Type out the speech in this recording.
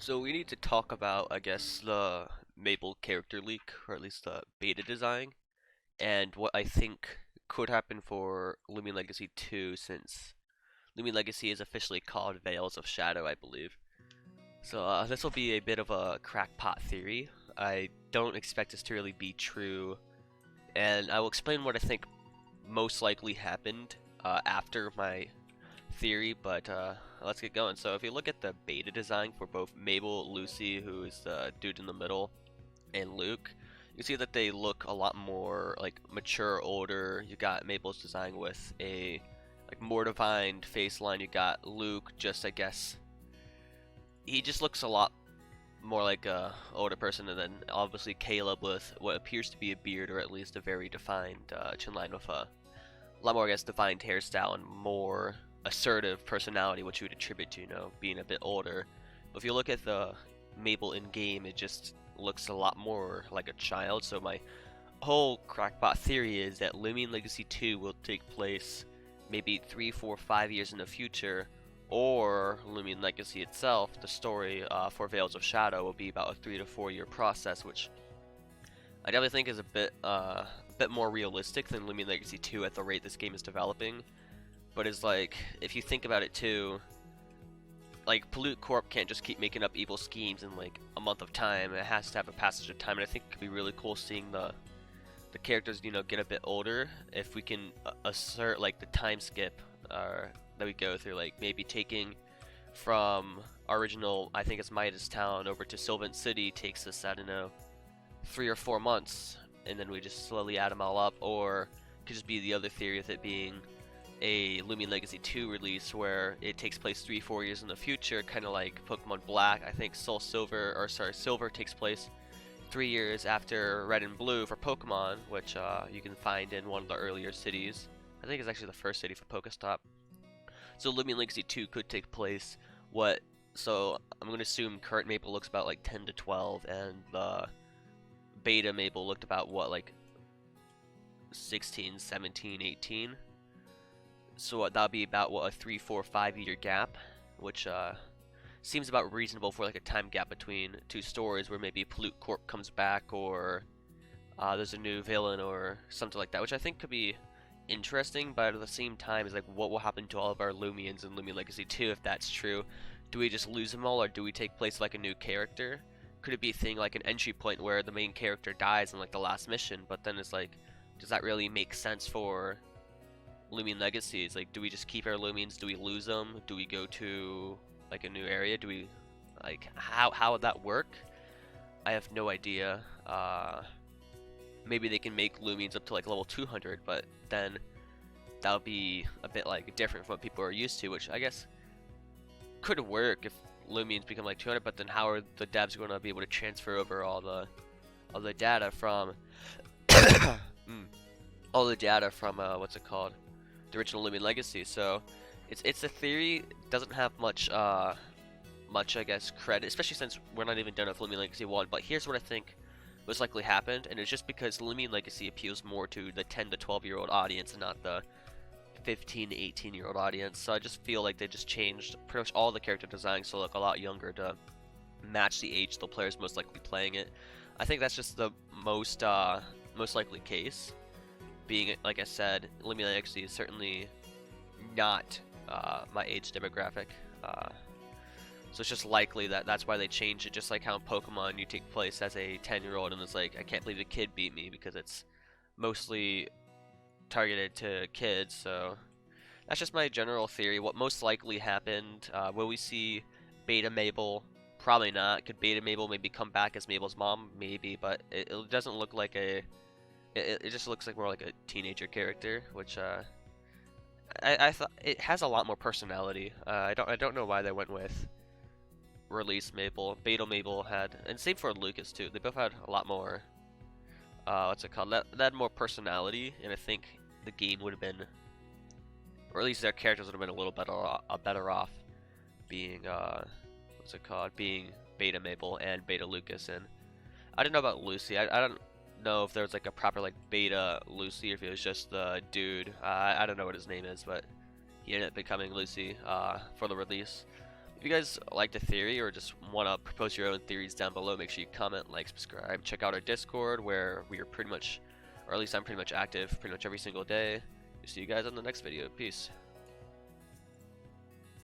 So we need to talk about, I guess, the Mabel character leak, or at least the beta design, and what I think could happen for Loomian Legacy 2, since Loomian Legacy is officially called Veils of Shadow, I believe. So this will be a bit of a crackpot theory. I don't expect this to really be true, and I will explain what I think most likely happened after my theory, but let's get going. So if you look at the beta design for both Mabel, Lucy, who is the dude in the middle, and Luke, you see that they look a lot more like mature, older. You got Mabel's design with a like more defined face line. You got Luke, just I guess he just looks a lot more like a older person, and then obviously Caleb with what appears to be a beard, or at least a very defined chin line with a lot more, I guess, defined hairstyle and more assertive personality, which you would attribute to, being a bit older. But if you look at the Mabel in game, it just looks a lot more like a child. So my whole crackpot theory is that Loomian Legacy 2 will take place maybe 3, 4, 5 years in the future, or Loomian Legacy itself, the story for Veils of Shadow, will be about a 3 to 4 year process, which I definitely think is a bit more realistic than Loomian Legacy 2 at the rate this game is developing. But it's like, if you think about it too, like Pollute Corp can't just keep making up evil schemes in like a month of time. It has to have a passage of time, and I think it could be really cool seeing the characters, get a bit older. If we can assert like the time skip that we go through, like maybe taking from our original, I think it's Midas Town, over to Sylvan City takes us, I don't know, 3 or 4 months, and then we just slowly add them all up. Or it could just be the other theory of it being a Loomian Legacy 2 release where it takes place 3-4 years in the future, kind of like Pokemon Black. I think Silver takes place 3 years after Red and Blue for Pokemon, which you can find in one of the earlier cities. I think it's actually the first city for Pokestop. So Loomian Legacy 2 could take place so I'm going to assume current Maple looks about like 10 to 12, and the beta Mabel looked about what, like 16, 17, 18. So that'll be about what, a 3, 4, 5 year gap, which seems about reasonable for like a time gap between two stories, where maybe Pollute Corp comes back, or there's a new villain or something like that, which I think could be interesting. But at the same time, is like, what will happen to all of our Loomians in Loomian Legacy 2 if that's true? Do we just lose them all, or do we take place like a new character? Could it be a thing like an entry point where the main character dies in like the last mission? But then it's like, does that really make sense for Loomian Legacy? Is like, do we just keep our Loomians? Do we lose them? Do we go to like a new area? Do we, like, how would that work? I have no idea. Maybe they can make Loomians up to like level 200, but then that would be a bit like different from what people are used to, which I guess could work if Loomians become like 200. But then how are the devs going to be able to transfer over all the data from all the data from what's it called, the original Loomian Legacy? So it's a theory. It doesn't have much I guess credit, especially since we're not even done with Loomian Legacy 1. But here's what I think most likely happened, and it's just because Loomian Legacy appeals more to the 10 to 12-year-old audience and not the 15 to 18-year-old audience. So I just feel like they just changed pretty much all the character designs to look a lot younger to match the age the players most likely playing it. I think that's just the most likely case. Being, like I said, Loomian Legacy is certainly not my age demographic. So it's just likely that that's why they changed it. Just like how in Pokemon you take place as a 10-year-old and it's like, I can't believe the kid beat me, because it's mostly targeted to kids. So that's just my general theory. What most likely happened, will we see Beta Mabel? Probably not. Could Beta Mabel maybe come back as Mabel's mom? Maybe, but it doesn't look like it just looks like more like a teenager character, which I thought it has a lot more personality. I don't know why they went with release Mabel. Beta Mabel had, and same for Lucas too. They both had a lot more. What's it called? That had more personality, and I think the game would have been, or at least their characters would have been a little better off being what's it called? Being Beta Mabel and Beta Lucas. And I don't know about Lucy. I don't know if there was like a proper like Beta Lucy, or if it was just the dude. I don't know what his name is, but he ended up becoming Lucy for the release. If you guys like the theory or just want to propose your own theories down below, make sure you comment, like, subscribe, check out our Discord where we are pretty much, or at least I'm pretty much active pretty much every single day. See you guys on the next video. Peace.